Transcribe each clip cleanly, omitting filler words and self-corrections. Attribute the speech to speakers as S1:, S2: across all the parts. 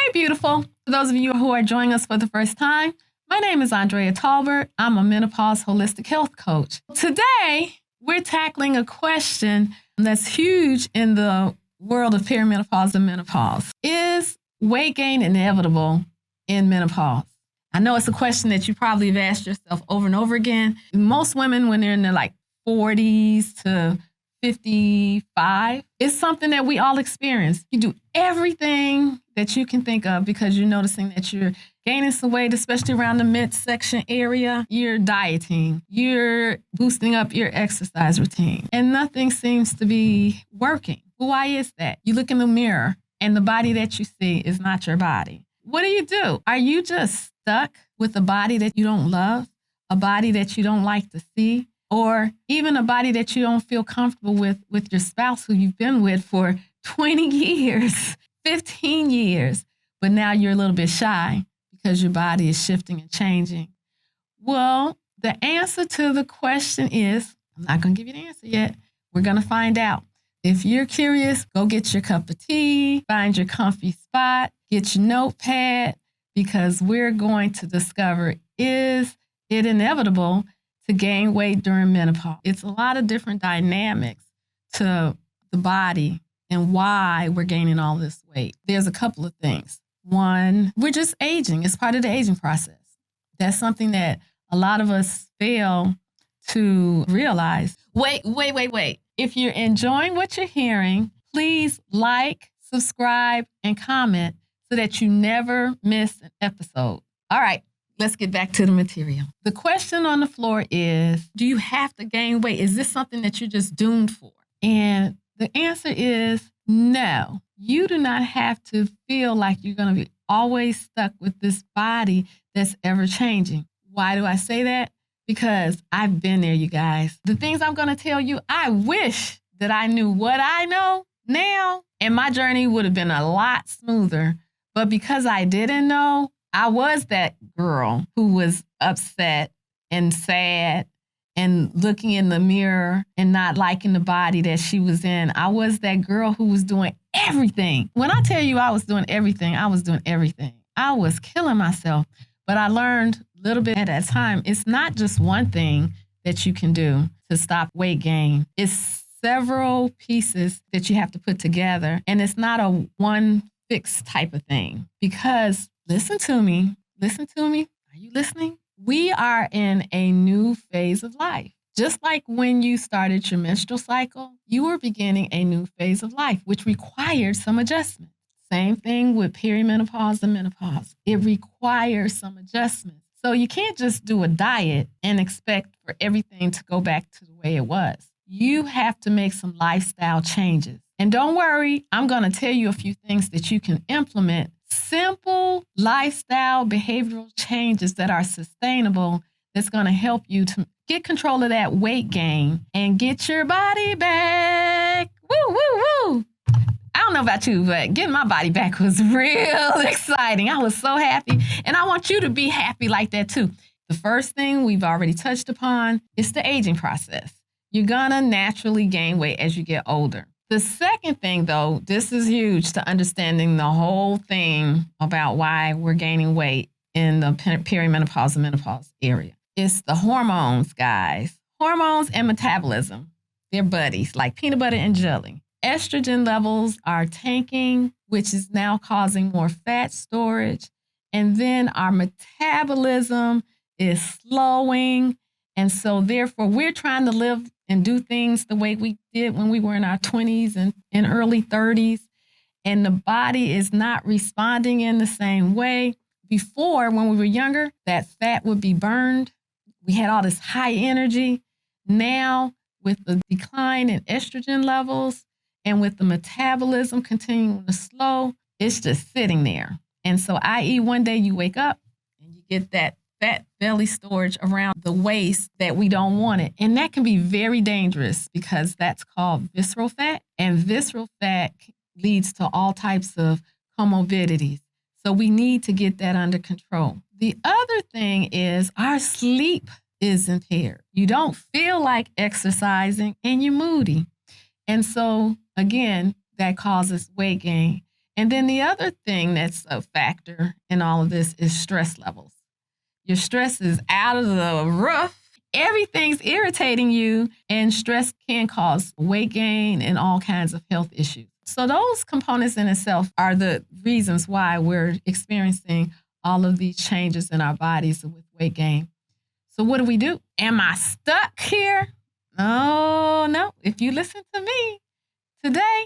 S1: Hey, beautiful. For those of you who are joining us for the first time, my name is Andrea Talbert. I'm a menopause holistic health coach. Today, we're tackling a question that's huge in the world of perimenopause and menopause. Is weight gain inevitable in menopause? I know it's a question that you probably have asked yourself over and over again. Most women, when they're in their 40s to 55, it's something that we all experience. You do everything that you can think of because you're noticing that you're gaining some weight, especially around the midsection area. You're dieting. You're boosting up your exercise routine. And nothing seems to be working. Well, why is that? You look in the mirror and the body that you see is not your body. What do? Are you just stuck with a body that you don't love, a body that you don't like to see, or even a body that you don't feel comfortable with your spouse who you've been with for 20 years, 15 years, but now you're a little bit shy because your body is shifting and changing? Well, the answer to the question is, I'm not going to give you the answer yet. We're going to find out. If you're curious, go get your cup of tea, find your comfy spot, get your notepad, because we're going to discover, is it inevitable to gain weight during menopause? It's a lot of different dynamics to the body and why we're gaining all this weight. There's a couple of things. One, we're just aging. It's part of the aging process. That's something that a lot of us fail to realize. Wait. If you're enjoying what you're hearing, please like, subscribe, and comment so that you never miss an episode. All right. Let's get back to the material. The question on the floor is, do you have to gain weight? Is this something that you're just doomed for? And the answer is no. You do not have to feel like you're going to be always stuck with this body that's ever changing. Why do I say that? Because I've been there, you guys. The things I'm going to tell you, I wish that I knew what I know now, and my journey would have been a lot smoother. But because I didn't know, I was that girl who was upset and sad and looking in the mirror and not liking the body that she was in. I was that girl who was doing everything. When I tell you I was doing everything, I was doing everything. I was killing myself. But I learned a little bit at that time, it's not just one thing that you can do to stop weight gain. It's several pieces that you have to put together. And it's not a one fixed type of thing. Because listen to me. Are you listening? We are in a new phase of life. Just like when you started your menstrual cycle, you were beginning a new phase of life, which required some adjustment. Same thing with perimenopause and menopause. It requires some adjustment. So you can't just do a diet and expect for everything to go back to the way it was. You have to make some lifestyle changes. And don't worry, I'm going to tell you a few things that you can implement. Simple lifestyle behavioral changes that are sustainable, that's going to help you to get control of that weight gain and get your body back. Woo! I don't know about you, but getting my body back was real exciting. I was so happy. And I want you to be happy like that too. The first thing we've already touched upon is the aging process. You're going to naturally gain weight as you get older. The second thing, though, this is huge to understanding the whole thing about why we're gaining weight in the perimenopause and menopause area. It's the hormones, guys. Hormones and metabolism. They're buddies, like peanut butter and jelly. Estrogen levels are tanking, which is now causing more fat storage. And then our metabolism is slowing. And so therefore, we're trying to live and do things the way we did when we were in our 20s and early 30s. And the body is not responding in the same way. Before, when we were younger, that fat would be burned. We had all this high energy. Now, with the decline in estrogen levels and with the metabolism continuing to slow, it's just sitting there. And so, i.e., one day you wake up and you get that fat belly storage around the waist that we don't want it. And that can be very dangerous because that's called visceral fat. And visceral fat leads to all types of comorbidities. So we need to get that under control. The other thing is our sleep is impaired. You don't feel like exercising and you're moody. And so, again, that causes weight gain. And then the other thing that's a factor in all of this is stress levels. Your stress is out of the roof. Everything's irritating you, and stress can cause weight gain and all kinds of health issues. So those components in itself are the reasons why we're experiencing all of these changes in our bodies with weight gain. So what do? Am I stuck here? Oh, no. If you listen to me today,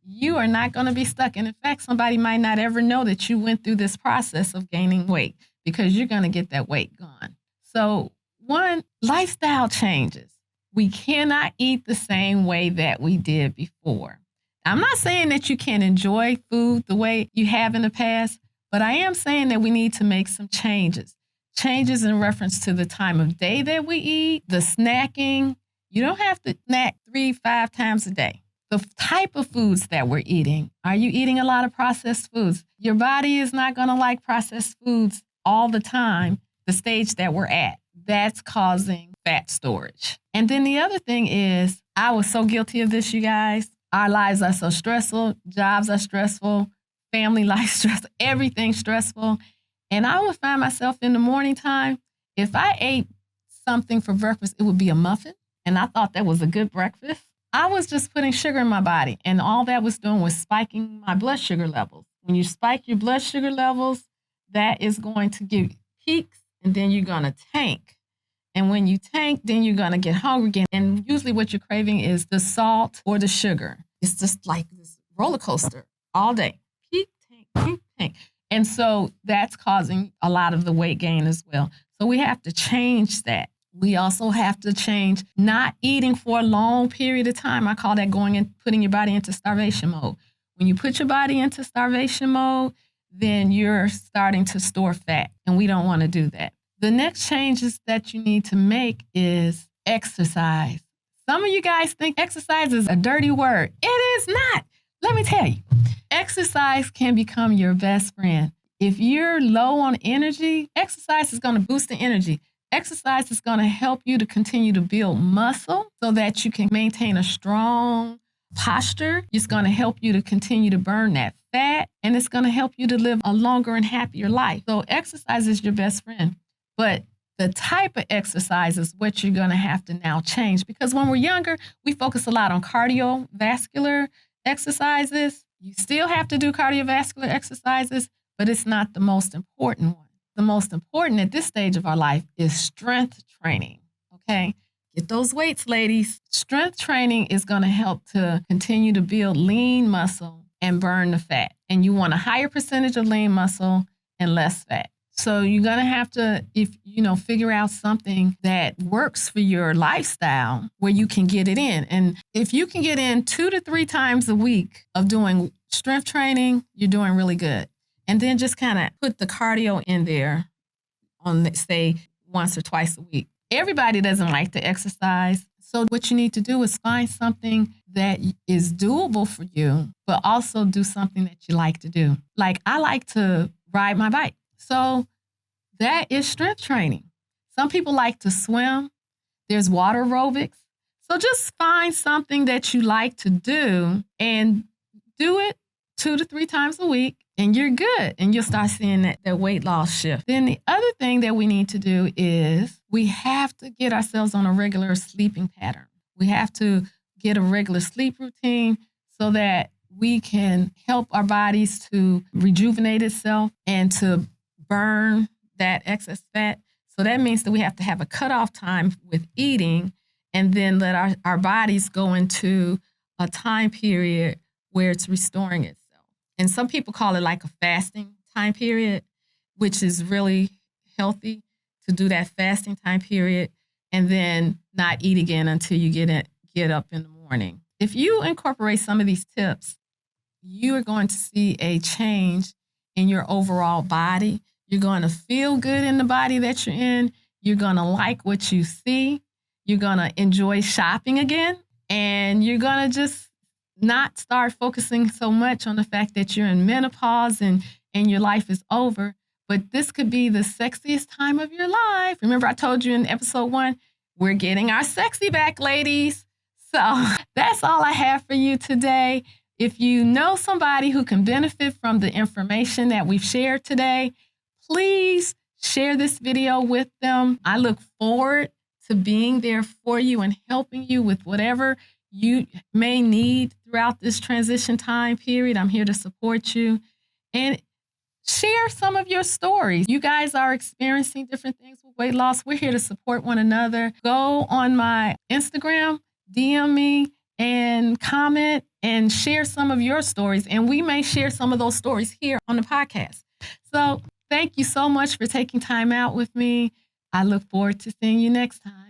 S1: you are not going to be stuck. And in fact, somebody might not ever know that you went through this process of gaining weight because you're going to get that weight gone. So one, lifestyle changes. We cannot eat the same way that we did before. I'm not saying that you can't enjoy food the way you have in the past, but I am saying that we need to make some changes. Changes in reference to the time of day that we eat, the snacking. You don't have to snack 3-5 times a day. The type of foods that we're eating. Are you eating a lot of processed foods? Your body is not going to like processed foods all the time, the stage that we're at. That's causing fat storage. And then the other thing is, I was so guilty of this, you guys. Our lives are so stressful. Jobs are stressful. Family life stressful. Everything's stressful. And I would find myself in the morning time, if I ate something for breakfast, it would be a muffin. And I thought that was a good breakfast. I was just putting sugar in my body. And all that was doing was spiking my blood sugar levels. When you spike your blood sugar levels, that is going to give peaks, and then you're going to tank. And when you tank, then you're going to get hungry again. And usually what you're craving is the salt or the sugar. It's just like this roller coaster all day. Peak, tank, peak, tank. And so that's causing a lot of the weight gain as well. So we have to change that. We also have to change not eating for a long period of time. I call that going and putting your body into starvation mode. When you put your body into starvation mode, then you're starting to store fat. And we don't want to do that. The next changes that you need to make is exercise. Some of you guys think exercise is a dirty word. It is not. Let me tell you, exercise can become your best friend. If you're low on energy, exercise is going to boost the energy. Exercise is going to help you to continue to build muscle so that you can maintain a strong posture. It's going to help you to continue to burn that fat, and it's going to help you to live a longer and happier life. So exercise is your best friend. But the type of exercise is what you're going to have to now change, because when we're younger, we focus a lot on cardiovascular exercises. You still have to do cardiovascular exercises, but it's not the most important one. The most important at this stage of our life is strength training, okay? Get those weights, ladies. Strength training is going to help to continue to build lean muscle and burn the fat. And you want a higher percentage of lean muscle and less fat. So you're going to have to, figure out something that works for your lifestyle where you can get it in. And if you can get in 2 to 3 times a week of doing strength training, you're doing really good. And then just kind of put the cardio in there on, say, once or twice a week. Everybody doesn't like to exercise. So what you need to do is find something that is doable for you, but also do something that you like to do. Like I like to ride my bike. So that is strength training. Some people like to swim. There's water aerobics. So just find something that you like to do and do it 2 to 3 times a week, and you're good. And you'll start seeing that weight loss shift. Then the other thing that we need to do is we have to get ourselves on a regular sleeping pattern. We have to get a regular sleep routine so that we can help our bodies to rejuvenate itself and to burn that excess fat. So that means that we have to have a cutoff time with eating, and then let our bodies go into a time period where it's restoring itself. And some people call it like a fasting time period, which is really healthy to do that fasting time period and then not eat again until you get up in the morning. If you incorporate some of these tips, you are going to see a change in your overall body. You're going to feel good in the body that you're in. You're going to like what you see. You're going to enjoy shopping again. And you're going to just not start focusing so much on the fact that you're in menopause and your life is over. But this could be the sexiest time of your life. Remember, I told you in episode 1, we're getting our sexy back, ladies. So that's all I have for you today. If you know somebody who can benefit from the information that we've shared today, please share this video with them. I look forward to being there for you and helping you with whatever you may need throughout this transition time period. I'm here to support you and share some of your stories. You guys are experiencing different things with weight loss. We're here to support one another. Go on my Instagram, DM me, and comment and share some of your stories. And we may share some of those stories here on the podcast. So thank you so much for taking time out with me. I look forward to seeing you next time.